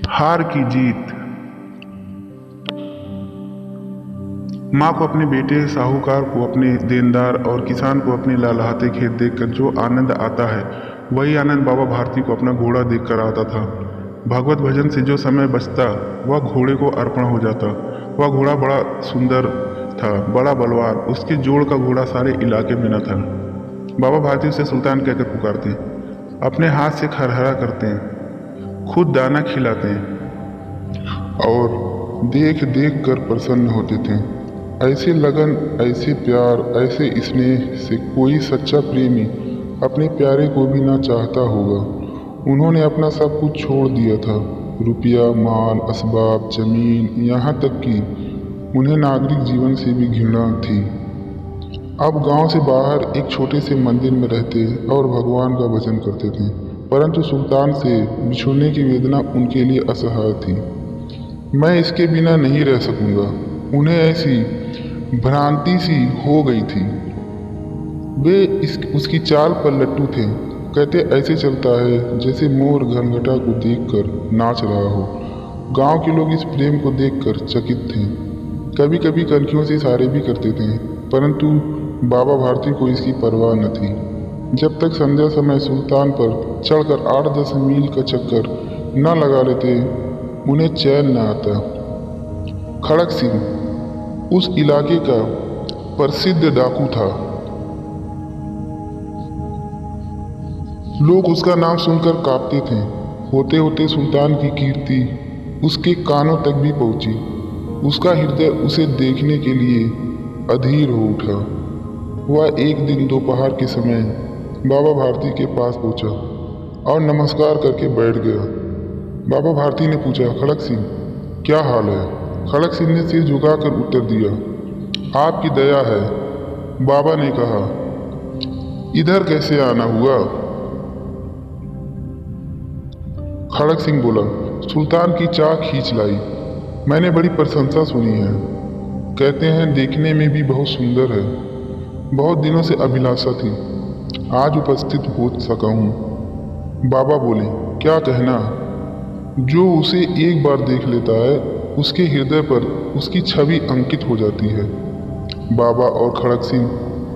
हार की जीत। माँ को अपने बेटे, साहूकार को अपने देनदार और किसान को अपने लहलहाते खेत देखकर जो आनंद आता है, वही आनंद बाबा भारती को अपना घोड़ा देखकर आता था। भगवत भजन से जो समय बचता वह घोड़े को अर्पण हो जाता। वह घोड़ा बड़ा सुंदर था, बड़ा बलवान, उसके जोड़ का घोड़ा सारे इलाके में न था। बाबा भारती उसे सुल्तान कहकर पुकारते, अपने हाथ से खरहरा करते हैं, खुद दाना खिलाते हैं और देख देख कर प्रसन्न होते थे। ऐसे लगन, ऐसे प्यार, ऐसे स्नेह से कोई सच्चा प्रेमी अपने प्यारे को भी ना चाहता होगा। उन्होंने अपना सब कुछ छोड़ दिया था, रुपया, माल, असबाब, जमीन, यहाँ तक कि उन्हें नागरिक जीवन से भी घृणा थी। अब गांव से बाहर एक छोटे से मंदिर में रहते और भगवान का भजन करते थे, परंतु सुल्तान से बिछुड़ने की वेदना उनके लिए असह्य थी। मैं इसके बिना नहीं रह सकूंगा, उन्हें ऐसी भ्रांति सी हो गई थी। वे उसकी चाल पर लट्टू थे। कहते ऐसे चलता है जैसे मोर घनघटा को देखकर नाच रहा हो। गांव के लोग इस प्रेम को देखकर चकित थे। कभी कभी कनखियों से इशारे भी करते थे, परंतु बाबा भारती को इसकी परवाह न थी। जब तक संध्या समय सुल्तान पर चढ़कर 8-10 मील का चक्कर न लगा लेते, उन्हें चैन न आता। खड़क सिंह उस इलाके का प्रसिद्ध डाकू था। लोग उसका नाम सुनकर कांपते थे। होते होते सुल्तान की कीर्ति उसके कानों तक भी पहुंची। उसका हृदय उसे देखने के लिए अधीर हो उठा। वह एक दिन दोपहर के समय बाबा भारती के पास पहुंचा और नमस्कार करके बैठ गया। बाबा भारती ने पूछा, खड़क सिंह क्या हाल है? खड़क सिंह ने सिर झुकाकर उत्तर दिया, आपकी दया है। बाबा ने कहा, इधर कैसे आना हुआ? खड़क सिंह बोला, सुल्तान की चाह खींच लाई। मैंने बड़ी प्रशंसा सुनी है, कहते हैं देखने में भी बहुत सुंदर है। बहुत दिनों से अभिलाषा थी, आज उपस्थित हो सका हूँ। बाबा बोले, क्या कहना? जो उसे एक बार देख लेता है उसके हृदय पर उसकी छवि अंकित हो जाती है। बाबा और खड़क सिंह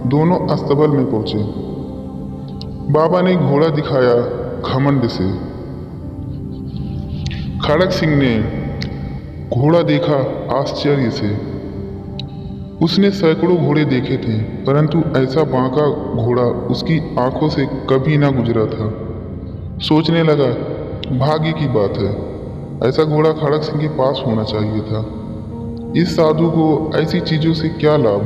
दोनों अस्तबल में पहुंचे। बाबा ने घोड़ा दिखाया घमंड से। खड़क सिंह ने घोड़ा देखा आश्चर्य से। उसने सैकड़ों घोड़े देखे थे, परंतु ऐसा बांका घोड़ा उसकी आंखों से कभी ना गुजरा था। सोचने लगा, भाग्य की बात है, ऐसा घोड़ा खड़क सिंह के पास होना चाहिए था। इस साधु को ऐसी चीजों से क्या लाभ?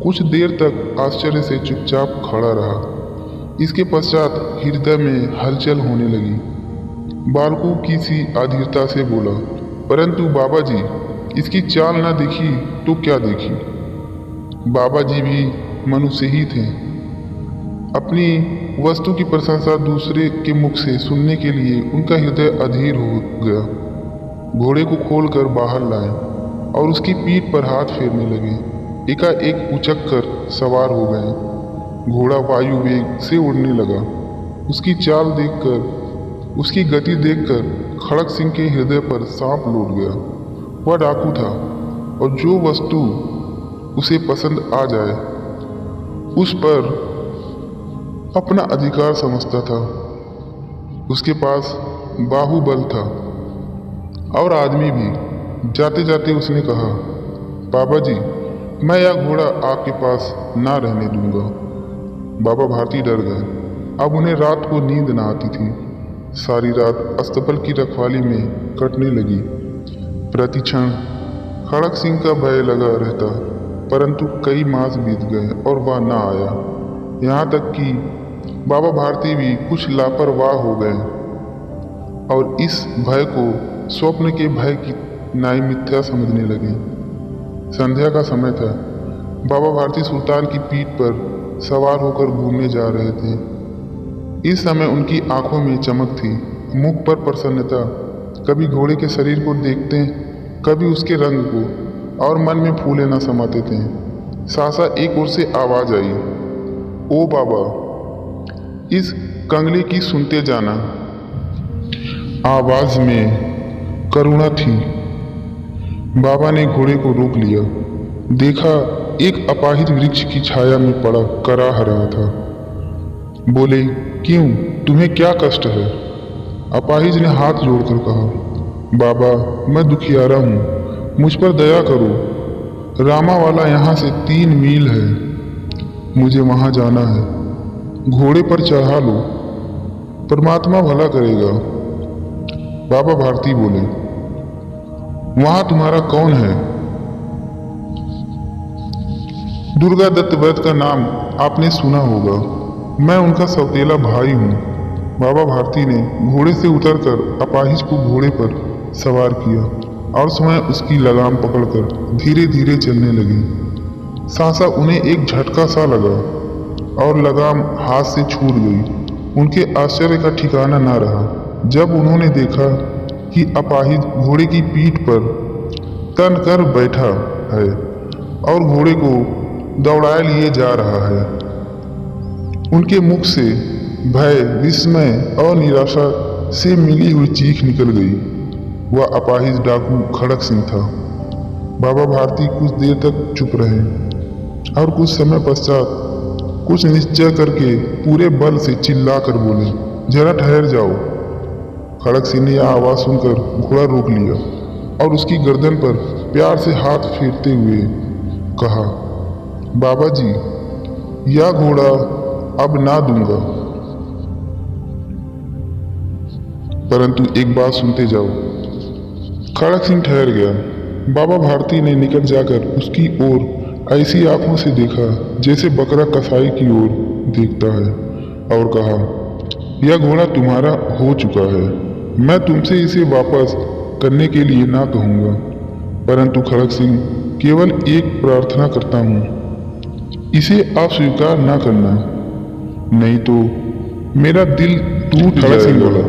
कुछ देर तक आश्चर्य से चुपचाप खड़ा रहा। इसके पश्चात हृदय में हलचल होने लगी। बालकों की सी अधीरता से बोला, परंतु बाबा जी, इसकी चाल ना देखी तो क्या देखी? बाबा जी भी मनुष्य ही थे। अपनी वस्तु की प्रशंसा दूसरे के मुख से सुनने के लिए उनका हृदय अधीर हो गया। घोड़े को खोलकर बाहर लाए और उसकी पीठ पर हाथ फेरने लगे। एकाएक उचक कर सवार हो गए। घोड़ा वायु वेग से उड़ने लगा। उसकी चाल देखकर, उसकी गति देखकर खड़क सिंह के हृदय पर सांप लौट गया। वह डाकू था और जो वस्तु उसे पसंद आ जाए उस पर अपना अधिकार समझता था। उसके पास बाहुबल था और आदमी भी। जाते जाते उसने कहा, बाबा जी, मैं यह घोड़ा आपके पास ना रहने दूंगा। बाबा भारती डर गए। अब उन्हें रात को नींद न आती थी। सारी रात अस्तबल की रखवाली में कटने लगी। प्रतिक्षण खड़क सिंह का भय लगा रहता, परंतु कई मास बीत गए और वह ना आया। यहाँ तक कि बाबा भारती भी कुछ लापरवाह हो गए और इस भय को स्वप्न के भय की नाई मिथ्या समझने लगे। संध्या का समय था। बाबा भारती सुल्तान की पीठ पर सवार होकर घूमने जा रहे थे। इस समय उनकी आंखों में चमक थी, मुख पर प्रसन्नता। कभी घोड़े के शरीर को देखते, कभी उसके रंग को, और मन में फूले न समाते थे। सासा एक ओर से आवाज आई, ओ बाबा, इस कंगले की सुनते जाना। आवाज में करुणा थी। बाबा ने घोड़े को रोक लिया। देखा एक अपाहिज वृक्ष की छाया में पड़ा कराह रहा था। बोले, क्यों, तुम्हें क्या कष्ट है? अपाहिज ने हाथ जोड़कर कहा, बाबा मैं दुखियारा हूँ, मुझ पर दया करो। रामावाला यहाँ से 3 मील है, मुझे वहाँ जाना है। घोड़े पर चढ़ा लो, परमात्मा भला करेगा। बाबा भारती बोले, वहाँ तुम्हारा कौन है? दुर्गा दत्त वैद्य का नाम आपने सुना होगा, मैं उनका सौतेला भाई हूँ। बाबा भारती ने घोड़े से उतरकर अपाहिज को घोड़े पर सवार किया और स्वयं उसकी लगाम पकड़कर धीरे धीरे चलने लगी। सहसा उन्हें एक झटका सा लगा और लगाम हाथ से छूट गई। उनके आश्चर्य का ठिकाना ना रहा जब उन्होंने देखा कि अपाहिज घोड़े की पीठ पर तन कर बैठा है और घोड़े को दौड़ाए लिए जा रहा है। उनके मुख से भय, विस्मय और निराशा से मिली हुई चीख निकल गई। वह अपाहिज डाकू खड़क सिंह था। बाबा भारती कुछ देर तक चुप रहे और कुछ समय पश्चात कुछ निश्चय करके पूरे बल से चिल्ला कर बोले, जरा ठहर जाओ। खड़क सिंह ने यह आवाज सुनकर घोड़ा रोक लिया और उसकी गर्दन पर प्यार से हाथ फेरते हुए कहा, बाबा जी यह घोड़ा अब ना दूंगा, परंतु एक बात सुनते जाओ। खड़क सिंह ठहर गया। बाबा भारती ने निकट जाकर उसकी ओर ऐसी आंखों से देखा जैसे बकरा कसाई की ओर देखता है और कहा, यह घोड़ा तुम्हारा हो चुका है, मैं तुमसे इसे वापस करने के लिए ना कहूँगा, परंतु खड़क सिंह केवल एक प्रार्थना करता हूँ, इसे आप स्वीकार ना करना, नहीं तो मेरा दिल टूट जाएगा। खड़क सिंह बोला,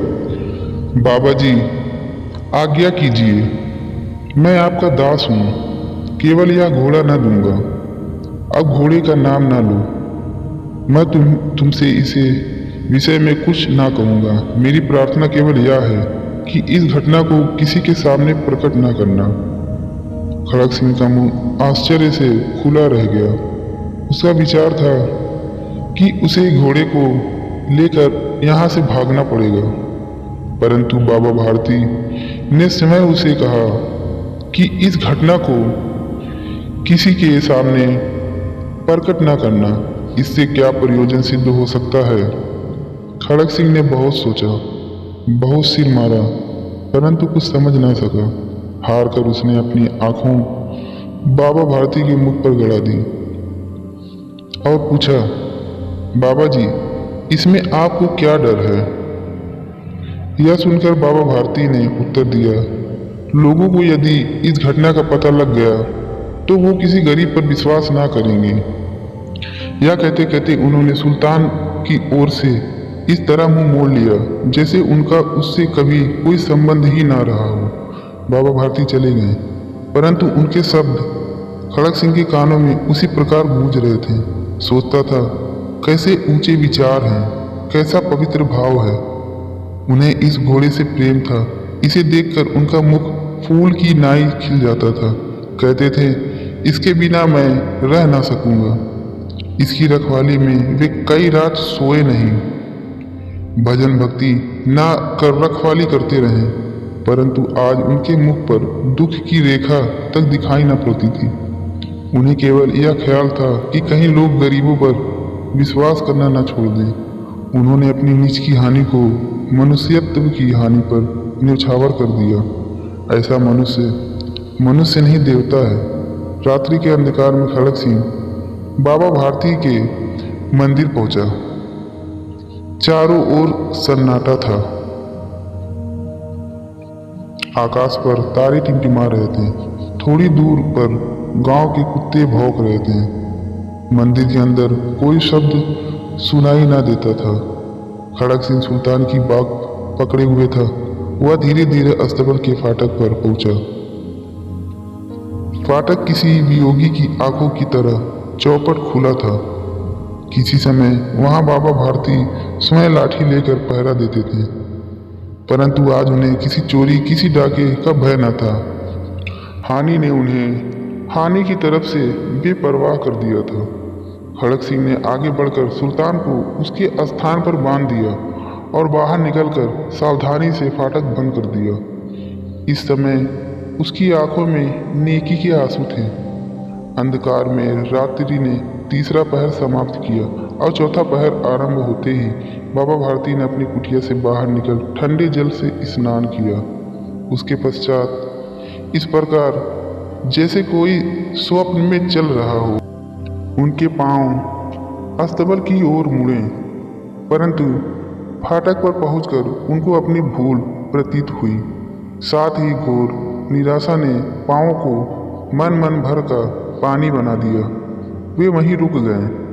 बाबा जी आज्ञा कीजिए, मैं आपका दास हूँ, केवल यह घोड़ा ना दूंगा। अब घोड़े का नाम ना लो, मैं तुमसे इसे विषय में कुछ ना कहूँगा। मेरी प्रार्थना केवल यह है कि इस घटना को किसी के सामने प्रकट ना करना। खड़क सिंह का मुंह आश्चर्य से खुला रह गया। उसका विचार था कि उसे घोड़े को लेकर यहाँ से भागना पड़ेगा, परंतु बाबा भारती ने स्वयं उसे कहा कि इस घटना को किसी के सामने प्रकट ना करना, इससे क्या प्रयोजन सिद्ध हो सकता है। खड़क सिंह ने बहुत सोचा, बहुत सिर मारा, परंतु कुछ समझ ना सका। हार कर उसने अपनी आंखों बाबा भारती के मुख पर गड़ा दी और पूछा, बाबा जी इसमें आपको क्या डर है? यह सुनकर बाबा भारती ने उत्तर दिया, लोगों को यदि इस घटना का पता लग गया तो वो किसी गरीब पर विश्वास ना करेंगे। यह कहते कहते उन्होंने सुल्तान की ओर से इस तरह मुंह मोड़ लिया जैसे उनका उससे कभी कोई संबंध ही ना रहा हो। बाबा भारती चले गए, परंतु उनके शब्द खड़क सिंह के कानों में उसी प्रकार गूंज रहे थे। सोचता था, कैसे ऊंचे विचार हैं, कैसा पवित्र भाव है। उन्हें इस घोड़े से प्रेम था। इसे देखकर उनका मुख फूल की नाई खिल जाता था। कहते थे, इसके बिना मैं रह ना सकूंगा। इसकी रखवाली में वे कई रात सोए नहीं, भजन भक्ति ना कर रखवाली करते रहे, परंतु आज उनके मुख पर दुख की रेखा तक दिखाई न पड़ती थी। उन्हें केवल यह ख्याल था कि कहीं लोग गरीबों पर विश्वास करना न छोड़ दें। उन्होंने अपनी नीच की हानि को मनुष्यत्व की हानि पर न्यौछावर कर दिया। ऐसा मनुष्य नहीं देवता है। रात्रि के अंधकार में खड़क सिंह बाबा भारती के मंदिर पहुंचा। चारों ओर सन्नाटा था। आकाश पर तारे टिमटिमा रहे थे। थोड़ी दूर पर गांव के कुत्ते भौंक रहे थे। मंदिर के अंदर कोई शब्द सुनाई ना देता था। खड़क सिंह सुल्तान की बाग पकड़े हुए था। वह धीरे धीरे अस्तबल के फाटक पर पहुंचा। फाटक किसी वियोगी की आंखों की तरह चौपट खुला था। किसी समय वहां बाबा भारती स्वयं लाठी लेकर पहरा देते थे। परंतु आज उन्हें किसी चोरी, किसी डाके का भय न था। हानि ने उन्हें हानि की तरफ से बेपरवाह कर दिया था। खड़क सिंह ने आगे बढ़कर सुल्तान को उसके स्थान पर बांध दिया और बाहर निकलकर सावधानी से फाटक बंद कर दिया। इस समय उसकी आंखों में नेकी के आंसू थे। अंधकार में रात्रि ने तीसरा पहर समाप्त किया और चौथा पहर आरंभ होते ही बाबा भारती ने अपनी कुटिया से बाहर निकल ठंडे जल से स्नान किया। उसके पश्चात इस प्रकार जैसे कोई स्वप्न में चल रहा हो, उनके पांव अस्तबल की ओर मुड़े, परंतु फाटक पर पहुंचकर उनको अपनी भूल प्रतीत हुई। साथ ही घोर निराशा ने पांवों को मन भर का पानी बना दिया। वे वहीं रुक गए।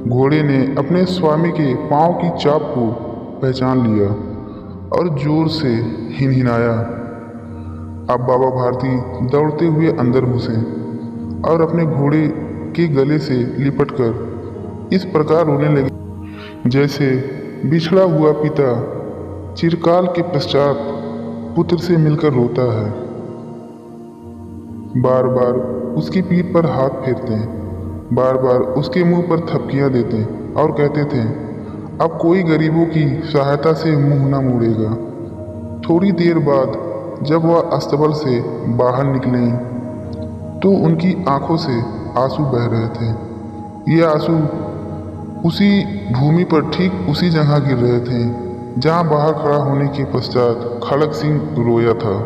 घोड़े ने अपने स्वामी के पांव की चाप को पहचान लिया और जोर से हिनहिनाया। अब बाबा भारती दौड़ते हुए अंदर घुसे और अपने घोड़े के गले से लिपटकर इस प्रकार रोने लगे जैसे बिछड़ा हुआ पिता चिरकाल के पश्चात पुत्र से मिलकर रोता है। बार बार उसकी पीठ पर हाथ फेरते, बार बार उसके मुंह पर थपकियां देते और कहते थे, अब कोई गरीबों की सहायता से मुंह न मोड़ेगा। थोड़ी देर बाद जब वह अस्तबल से बाहर निकले तो उनकी आंखों से आंसू बह रहे थे। ये आंसू उसी भूमि पर ठीक उसी जगह गिर रहे थे जहां बाहर खड़ा होने के पश्चात खड़क सिंह रोया था।